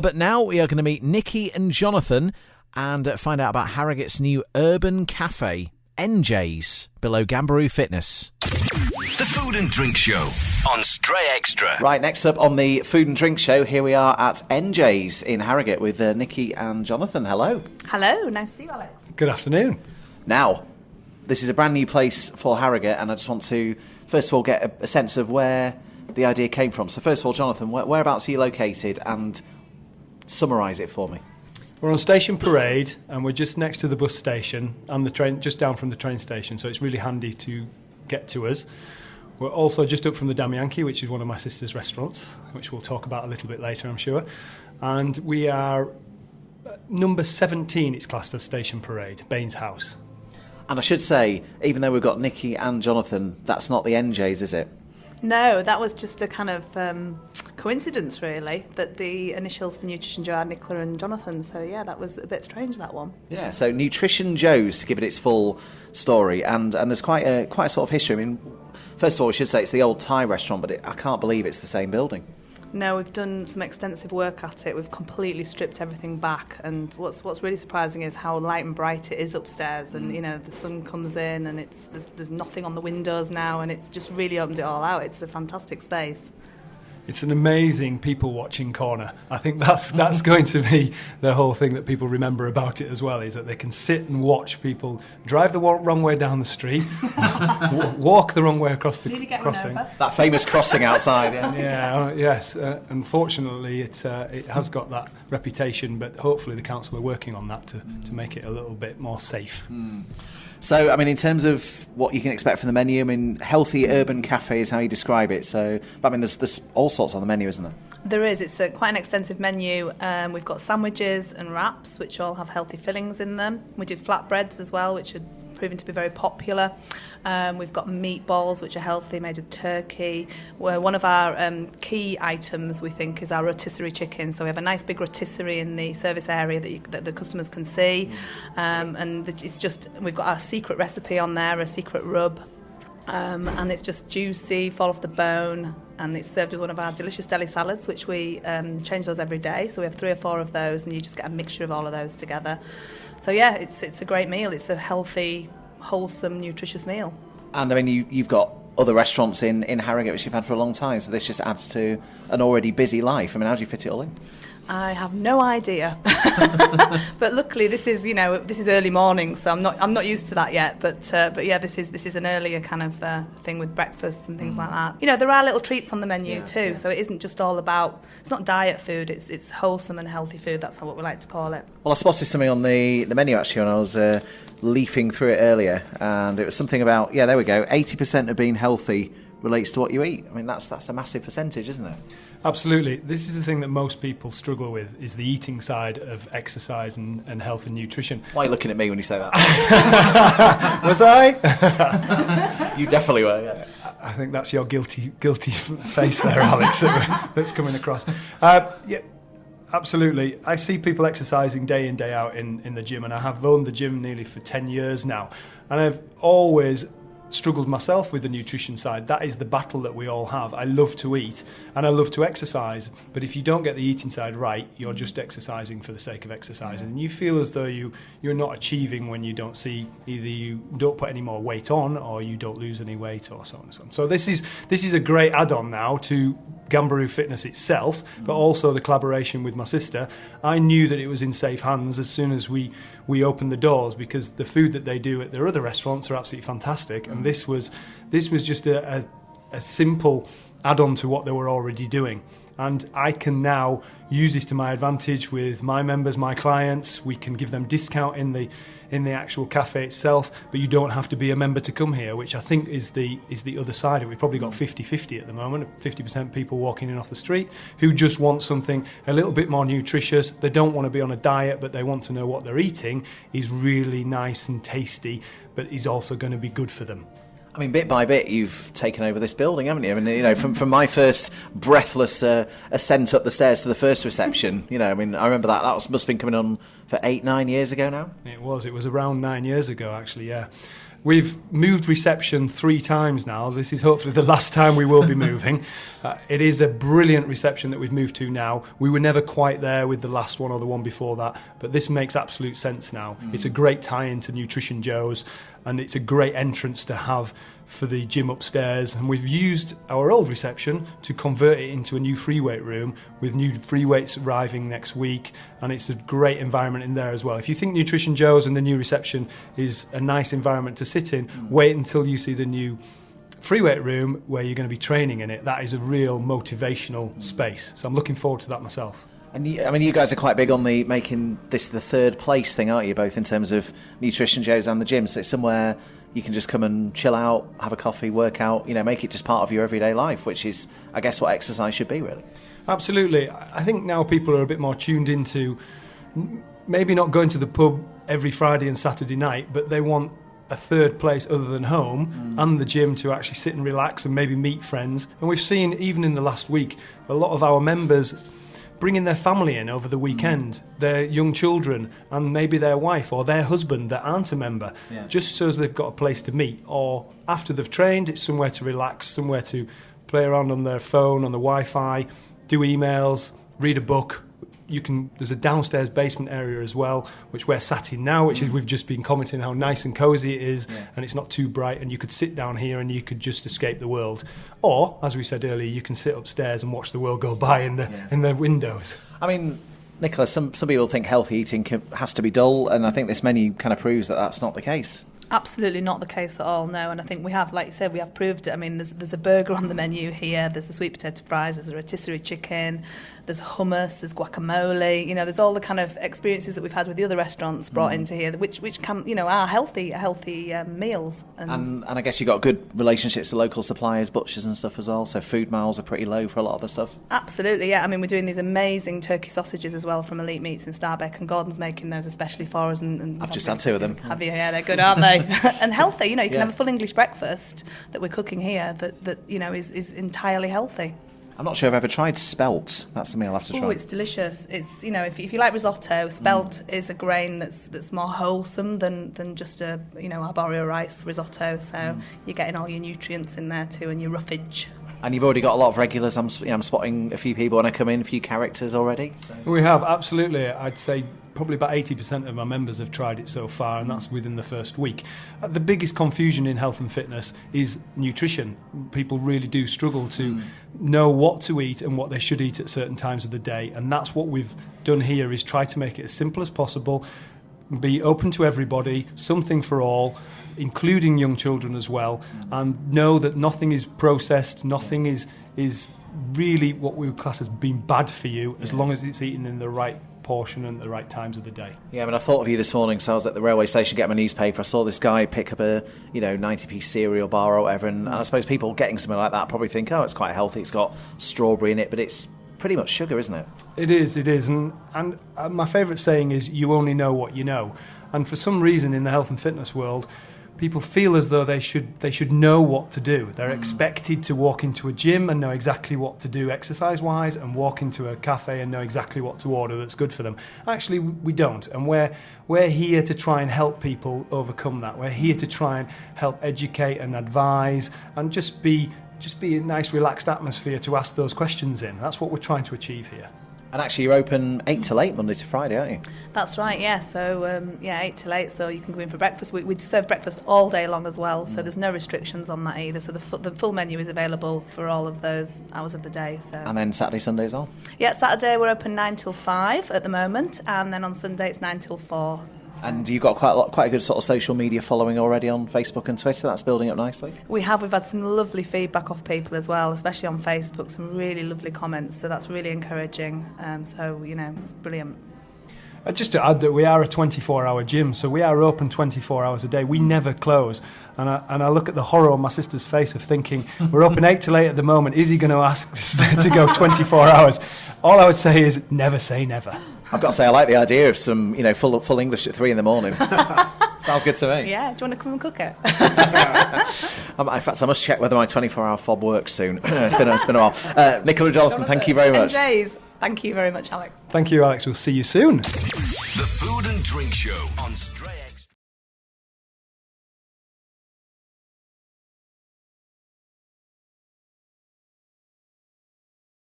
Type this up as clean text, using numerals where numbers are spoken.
But now we are going to meet Nikki and Jonathan and find out about Harrogate's new urban cafe, NJ's, below Gambaru Fitness. The Food and Drink Show on Stray Extra. Right, next up on the Food and Drink Show, here we are at NJ's in Harrogate with Nikki and Jonathan. Hello. Hello, nice to see you, Alex. Good afternoon. Now, this is a brand new place for Harrogate, and I just want to, first of all, get a sense of where the idea came from. So first of all, Jonathan, whereabouts are you located, and summarise it for me. We're on Station Parade, and we're just next to the bus station and the train, just down from the train station, so it's really handy to get to us. We're also just up from the Damianchi, which is one of my sister's restaurants, which we'll talk about a little bit later, I'm sure. And we are number 17, it's classed as Station Parade, Baines House. And I should say, even though we've got Nikki and Jonathan, that's not the NJ's, is it? No, that was just a kind of coincidence, really, that the initials for Nutrition Joe are Nicola and Jonathan. So, yeah, that was a bit strange, that one. Yeah, so Nutrition Joe's, to give it its full story, and there's quite a sort of history. I mean, first of all, we should say it's the old Thai restaurant, but I can't believe it's the same building. No, we've done some extensive work at it. We've completely stripped everything back, and what's really surprising is how light and bright it is upstairs. And you know, the sun comes in, and there's nothing on the windows now, and it's just really opened it all out. It's a fantastic space. It's an amazing people-watching corner. I think that's going to be the whole thing that people remember about it as well, is that they can sit and watch people drive the wrong way down the street, walk the wrong way across the crossing. That famous crossing outside. Yes. Unfortunately, it has got that reputation, but hopefully the council are working on that to make it a little bit more safe. So, I mean, in terms of what you can expect from the menu, I mean, healthy urban cafe is how you describe it. So, but I mean, there's all sorts on the menu, isn't there? There is. It's quite an extensive menu. We've got sandwiches and wraps, which all have healthy fillings in them. We do flatbreads as well, which are proving to be very popular. We've got meatballs, which are healthy, made with turkey. One of our key items, we think, is our rotisserie chicken. So we have a nice big rotisserie in the service area that the customers can see. And it's just, we've got our secret recipe on there, a secret rub. And it's just juicy, fall off the bone, and it's served with one of our delicious deli salads, which we change those every day. So we have 3 or 4 of those, and you just get a mixture of all of those together. So yeah, it's a great meal. It's a healthy, wholesome, nutritious meal. And I mean, you've got other restaurants in Harrogate which you've had for a long time, so this just adds to an already busy life. I mean, how do you fit it all in? I have no idea, but luckily this is early morning, so I'm not used to that yet. But yeah, this is an earlier kind of thing with breakfasts and things like that. You know, there are little treats on the menu too, so it isn't just all about. It's not diet food. It's wholesome and healthy food. That's what we like to call it. Well, I spotted something on the menu actually when I was leafing through it earlier, and it was something about there we go. 80% of being healthy relates to what you eat. I mean, that's a massive percentage, isn't it? Absolutely. This is the thing that most people struggle with, is the eating side of exercise and health and nutrition. Why are you looking at me when you say that? Was I? You definitely were, yeah. I think that's your guilty face there, Alex, that's coming across. Yeah, absolutely. I see people exercising day in, day out in the gym, and I have owned the gym nearly for 10 years now. And I've always struggled myself with the nutrition side. That is the battle that we all have. I love to eat and I love to exercise, but if you don't get the eating side right, you're just exercising for the sake of exercising, and you feel as though you're not achieving when you don't see, either you don't put any more weight on or you don't lose any weight, or so on and so on. So this is a great add-on now to Gambaru Fitness itself, but also the collaboration with my sister. I knew that it was in safe hands as soon as we opened the doors, because the food that they do at their other restaurants are absolutely fantastic, and this was just a simple add-on to what they were already doing. And I can now use this to my advantage with my members, my clients. We can give them discount in the actual cafe itself, but you don't have to be a member to come here, which I think is the other side of it. We've probably got 50-50 at the moment, 50% people walking in off the street who just want something a little bit more nutritious. They don't want to be on a diet, but they want to know what they're eating is really nice and tasty, but is also going to be good for them. I mean, bit by bit, you've taken over this building, haven't you? I mean, you know, from my first breathless ascent up the stairs to the first reception, you know, I mean, I remember that must have been coming on for 8-9 years ago now. It was around 9 years ago, actually, yeah. We've moved reception 3 times now. This is hopefully the last time we will be moving. It is a brilliant reception that we've moved to now. We were never quite there with the last one or the one before that, but this makes absolute sense now. It's a great tie-in to Nutrition Joe's, and it's a great entrance to have for the gym upstairs. And we've used our old reception to convert it into a new free weight room with new free weights arriving next week, and it's a great environment in there as well. If you think Nutrition Joe's and the new reception is a nice environment to sit in, wait until you see the new free weight room where you're going to be training in it. That is a real motivational space. So I'm looking forward to that myself. And you guys are quite big on the making this the third place thing, aren't you? Both in terms of Nutrition Joe's and the gym. So it's somewhere you can just come and chill out, have a coffee, work out, make it just part of your everyday life, which is, I guess, what exercise should be, really. Absolutely. I think now people are a bit more tuned into maybe not going to the pub every Friday and Saturday night, but they want a third place other than home and the gym to actually sit and relax and maybe meet friends. And we've seen, even in the last week, a lot of our members bringing their family in over the weekend, their young children and maybe their wife or their husband that aren't a member, just so as they've got a place to meet. Or after they've trained, it's somewhere to relax, somewhere to play around on their phone, on the Wi-Fi, do emails, read a book. There's a downstairs basement area as well, which we're sat in now, which is, we've just been commenting how nice and cosy it is, and it's not too bright, and you could sit down here and you could just escape the world. Or, as we said earlier, you can sit upstairs and watch the world go by in the windows. I mean, Nicola, some people think healthy eating has to be dull, and I think this menu kind of proves that that's not the case. Absolutely not the case at all, no. And I think we have, like you said, we have proved it. I mean, there's a burger on the menu here, there's the sweet potato fries, there's a rotisserie chicken, there's hummus, there's guacamole, there's all the kind of experiences that we've had with the other restaurants brought into here, which can, are healthy meals. And I guess you've got good relationships to local suppliers, butchers and stuff as well, so food miles are pretty low for a lot of the stuff. Absolutely, yeah. I mean, we're doing these amazing turkey sausages as well from Elite Meats in Starbeck, and Gordon's making those especially for us. And I've just had 2 of them. Have you? Yeah, they're good, aren't they? And healthy, you can have a full English breakfast that we're cooking here that is entirely healthy. I'm not sure I've ever tried spelt. That's something I'll have to try. Oh, it's delicious. It's if you like risotto, spelt is a grain that's more wholesome than just a arborio rice risotto. So you're getting all your nutrients in there too, and your roughage. And you've already got a lot of regulars. I'm spotting a few people when I come in, a few characters already. So. We have, absolutely. I'd say probably about 80% of my members have tried it so far, and that's within the first week. The biggest confusion in health and fitness is nutrition. People really do struggle to know what to eat and what they should eat at certain times of the day, and that's what we've done here, is try to make it as simple as possible, be open to everybody, something for all, including young children as well, and know that nothing is processed, nothing is really what we would class as being bad for you, as long as it's eaten in the right portion and the right times of the day. Yeah, I mean, I thought of you this morning, so I was at the railway station getting my newspaper. I saw this guy pick up a 90p cereal bar or whatever, and I suppose people getting something like that probably think, oh, it's quite healthy, it's got strawberry in it, but it's pretty much sugar, isn't it? It is, and my favourite saying is, you only know what you know. And for some reason in the health and fitness world, people feel as though they should know what to do. They're expected to walk into a gym and know exactly what to do exercise-wise, and walk into a cafe and know exactly what to order that's good for them. Actually, we don't, and we're here to try and help people overcome that. We're here to try and help educate and advise, and just be a nice, relaxed atmosphere to ask those questions in. That's what we're trying to achieve here. And actually, you're open 8 till 8 Monday to Friday, aren't you? That's right, yeah. So, 8 till 8, so you can go in for breakfast. We serve breakfast all day long as well, so there's no restrictions on that either. So the full menu is available for all of those hours of the day. So. And then Saturday, Sunday as well? Yeah, Saturday we're open 9 till 5 at the moment, and then on Sunday it's 9 till 4. And you've got quite a good sort of social media following already on Facebook and Twitter. That's building up nicely. We've had some lovely feedback off people as well, especially on Facebook. Some really lovely comments, so that's really encouraging. It's brilliant. Just to add that we are a 24-hour gym, so we are open 24 hours a day. We never close. And I look at the horror on my sister's face of thinking, we're open 8 till 8 at the moment. Is he going to ask to go 24 hours? All I would say is never say never. I've got to say, I like the idea of some, full English at 3 a.m. Sounds good to me. Yeah, do you want to come and cook it? In fact, I must check whether my 24-hour fob works soon. It's been a while. Nicola and Jonathan, thank you very much. And Jays, thank you very much, Alex. Thank you, Alex. We'll see you soon. The Food and Drink Show on Stray